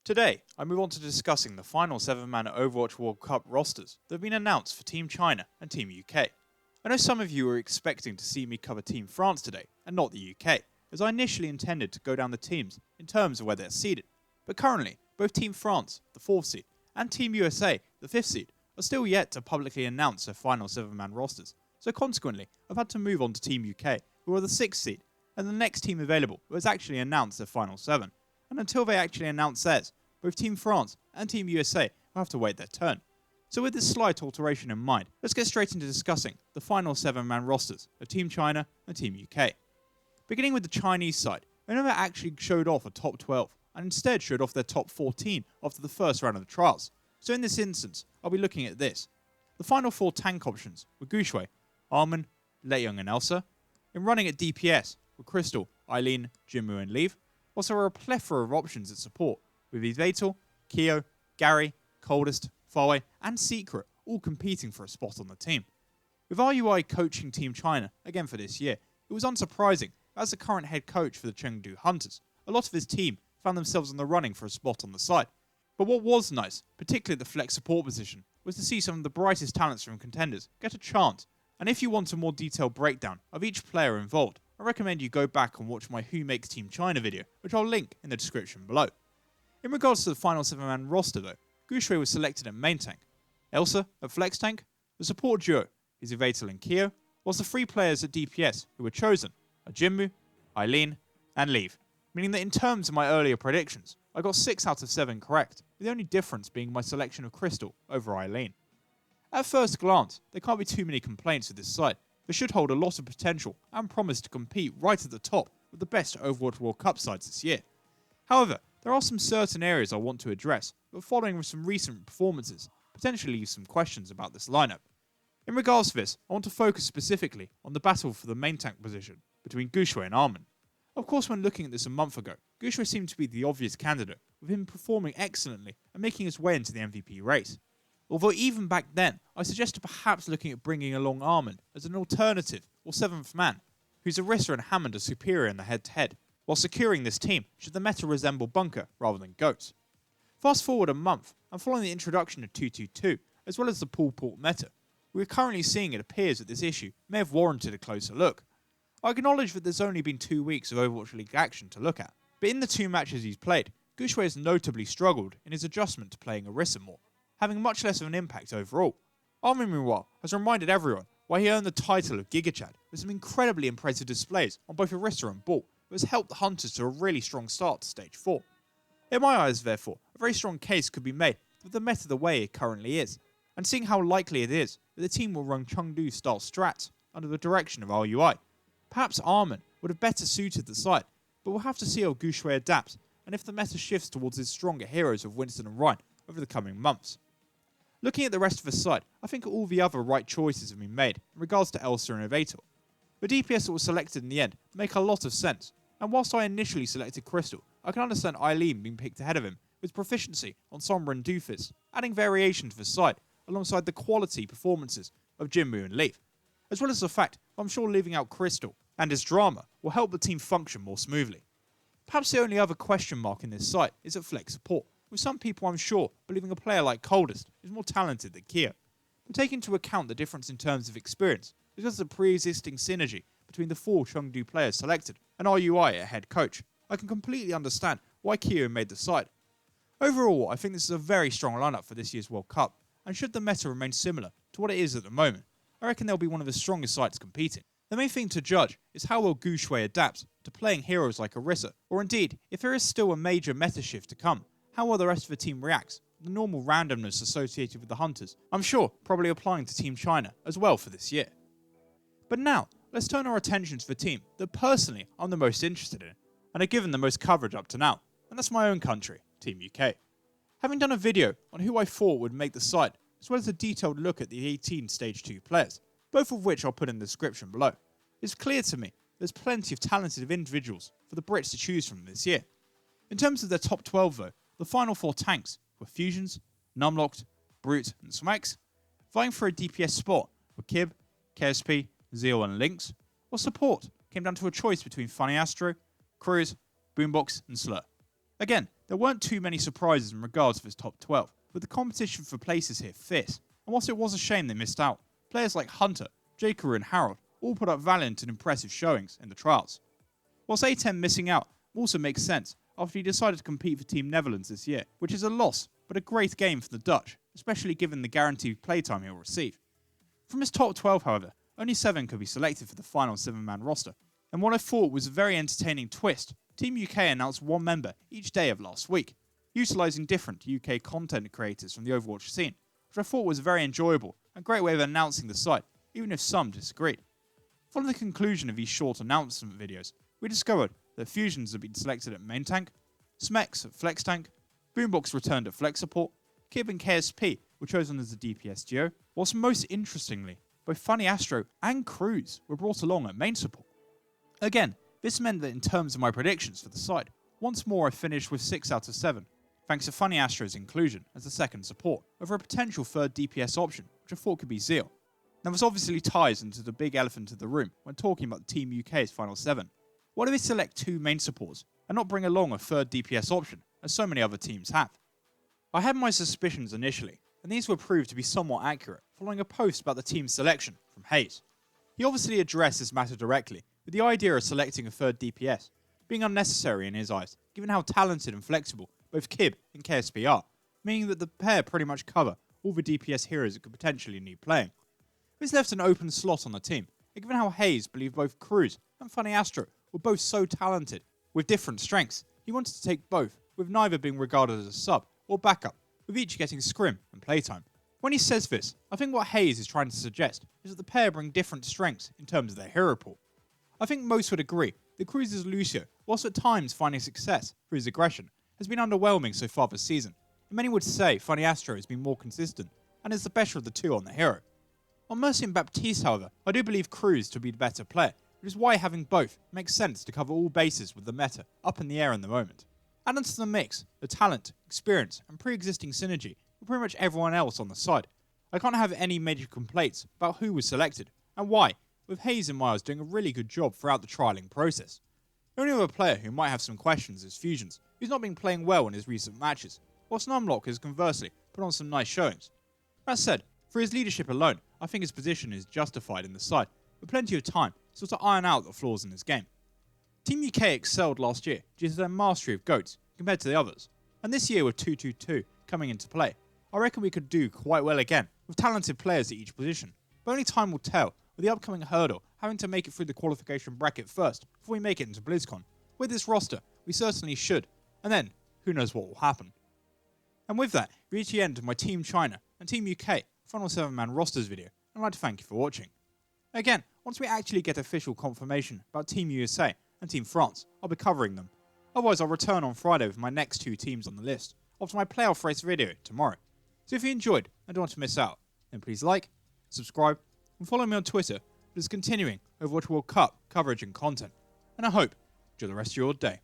Today, I move on to discussing the final 7-man Overwatch World Cup rosters that have been announced for Team China and Team UK. I know some of you were expecting to see me cover Team France today, and not the UK, as I initially intended to go down the teams in terms of where they're seeded. But currently, both Team France, the 4th seed, and Team USA, the 5th seed, are still yet to publicly announce their final 7-man rosters, so consequently, I've had to move on to Team UK, who are the 6th seed, and the next team available who has actually announced their final 7. And until they actually announce theirs, both Team France and Team USA will have to wait their turn. So with this slight alteration in mind, let's get straight into discussing the final 7-man rosters of Team China and Team UK. Beginning with the Chinese side, they never actually showed off a top 12, and instead showed off their top 14 after the first round of the trials. So in this instance, I'll be looking at this. The final 4 tank options were Guxue, Armin, Leiyang and Elsa. In running at DPS were Crystal, Eileen, Jinmu and Leave. Whilst there were a plethora of options at support, with Yveltal, Keo, Gary, Coldest, Farway and Secret all competing for a spot on the team. With RUI coaching Team China again for this year, it was unsurprising, as the current head coach for the Chengdu Hunters, a lot of his team found themselves in the running for a spot on the side. But what was nice, particularly at the flex support position, was to see some of the brightest talents from contenders get a chance. And if you want a more detailed breakdown of each player involved, I recommend you go back and watch my Who Makes Team China video, which I'll link in the description below. In regards to the final 7-man roster though, Guxue was selected at main tank, Elsa at flex tank, the support duo is Yveltal and Keo, whilst the 3 players at DPS who were chosen are Jinmu, Eileen and Leave, meaning that in terms of my earlier predictions, I got 6 out of 7 correct, with the only difference being my selection of Crystal over Eileen. At first glance, there can't be too many complaints with this side. They should hold a lot of potential and promise to compete right at the top with the best Overwatch World Cup sides this year. However, there are some certain areas I want to address, but following some recent performances, potentially leave some questions about this lineup. In regards to this, I want to focus specifically on the battle for the main tank position between Guxue and Armin. Of course, when looking at this a month ago, Guxue seemed to be the obvious candidate, with him performing excellently and making his way into the MVP race. Although even back then, I suggested perhaps looking at bringing along Armin as an alternative or 7th man, whose Orisa and Hammond are superior in the head-to-head, while securing this team should the meta resemble Bunker rather than Goats. Fast forward a month, and following the introduction of 222, as well as the pull port meta, we are currently seeing it appears that this issue may have warranted a closer look. I acknowledge that there's only been 2 weeks of Overwatch League action to look at, but in the 2 matches he's played, Guxue has notably struggled in his adjustment to playing Orisa more, having much less of an impact overall. Armin, meanwhile, has reminded everyone why he earned the title of Giga Chad with some incredibly impressive displays on both Orisa and Ball, that has helped the Hunters to a really strong start to Stage 4. In my eyes, therefore, a very strong case could be made with the meta the way it currently is, and seeing how likely it is that the team will run Chengdu-style strats under the direction of RUI. Perhaps Armin would have better suited the side, but we'll have to see how Guxue adapts, and if the meta shifts towards his stronger heroes of Winston and Ryan over the coming months. Looking at the rest of the side, I think all the other right choices have been made in regards to Elsa and Yveltal. The DPS that was selected in the end make a lot of sense, and whilst I initially selected Crystal, I can understand Eileen being picked ahead of him with proficiency on Sombra and Doofus, adding variation to the side alongside the quality performances of Jinmu and Leaf, as well as the fact I'm sure leaving out Crystal and his drama will help the team function more smoothly. Perhaps the only other question mark in this site is at flex support, with some people I'm sure believing a player like Coldest is more talented than Keo. But taking into account the difference in terms of experience, because of the pre-existing synergy between the 4 Chengdu players selected and RUI at head coach, I can completely understand why Keo made the side. Overall, I think this is a very strong lineup for this year's World Cup, and should the meta remain similar to what it is at the moment, I reckon they'll be one of the strongest sides competing. The main thing to judge is how well Guxue adapts to playing heroes like Orisa, or indeed, if there is still a major meta shift to come, how well the rest of the team reacts, the normal randomness associated with the Hunters, I'm sure probably applying to Team China as well for this year. But now, let's turn our attention to the team that personally I'm the most interested in, and have given the most coverage up to now, and that's my own country, Team UK. Having done a video on who I thought would make the side, as well as a detailed look at the 18 Stage 2 players, both of which I'll put in the description below, it's clear to me there's plenty of talented individuals for the Brits to choose from this year. In terms of their top 12 though, the final 4 tanks were Fusions, Numlocked, Brute and Smax. Vying for a DPS spot were Kib, KSP, Zeal and Lynx, while support came down to a choice between Funny Astro, Cruz, Boombox and Slur. Again, There weren't too many surprises in regards to this top 12, but the competition for places here fierce, and whilst it was a shame they missed out, players like Hunter, Jakeru and Harold all put up valiant and impressive showings in the trials. Whilst A10 missing out also makes sense after he decided to compete for Team Netherlands this year, which is a loss, but a great game for the Dutch, especially given the guaranteed playtime he'll receive. From his top 12, however, only 7 could be selected for the final 7-man roster, and what I thought was a very entertaining twist, Team UK announced one member each day of last week, utilising different UK content creators from the Overwatch scene, which I thought was very enjoyable and a great way of announcing the site, even if some disagreed. Following the conclusion of these short announcement videos, we discovered that Fusions had been selected at main tank, Smex at flex tank, Boombox returned at flex support, Kib and KSP were chosen as the DPS duo, whilst most interestingly, both Funny Astro and Cruz were brought along at main support. Again, this meant that in terms of my predictions for the side, once more I finished with 6 out of 7, thanks to Funny Astro's inclusion as the second support, over a potential third DPS option, which I thought could be Zeal. Now this obviously ties into the big elephant in the room when talking about Team UK's final 7. Why do they select 2 main supports and not bring along a third DPS option, as so many other teams have? I had my suspicions initially, and these were proved to be somewhat accurate following a post about the team's selection from Hayes. He obviously addressed this matter directly, with the idea of selecting a third DPS being unnecessary in his eyes, given how talented and flexible both Kib and KSP are, meaning that the pair pretty much cover all the DPS heroes that could potentially need playing. This left an open slot on the team, and given how Hayes believed both Cruz and Funny Astro were both so talented, with different strengths, he wanted to take both, with neither being regarded as a sub or backup, with each getting scrim and playtime. When he says this, I think what Hayes is trying to suggest is that the pair bring different strengths in terms of their hero pool. I think most would agree that Cruz's Lucio, whilst at times finding success through his aggression, has been underwhelming so far this season, and many would say Funny Astro has been more consistent and is the better of the two on the hero. On Mercy and Baptiste, however, I do believe Cruz to be the better player, which is why having both makes sense to cover all bases with the meta up in the air in the moment. Add into the mix the talent, experience and pre-existing synergy with pretty much everyone else on the side. I can't have any major complaints about who was selected and why, with Hayes and Miles doing a really good job throughout the trialling process. The only other player who might have some questions is Fusions, who's not been playing well in his recent matches, whilst Numlock has conversely put on some nice showings. That said, for his leadership alone, I think his position is justified in the side, with plenty of time still to iron out the flaws in his game. Team UK excelled last year due to their mastery of GOATs compared to the others, and this year with 2-2-2 coming into play, I reckon we could do quite well again, with talented players at each position, but only time will tell, with the upcoming hurdle having to make it through the qualification bracket first before we make it into BlizzCon. With this roster, we certainly should, and then, who knows what will happen. And with that, we reach the end of my Team China and Team UK final 7-man rosters video, and I'd like to thank you for watching. Again, once we actually get official confirmation about Team USA and Team France, I'll be covering them. Otherwise, I'll return on Friday with my next 2 teams on the list, after my playoff race video tomorrow. So if you enjoyed and don't want to miss out, then please like, subscribe, and follow me on Twitter for this continuing Overwatch World Cup coverage and content. And I hope you enjoy the rest of your day.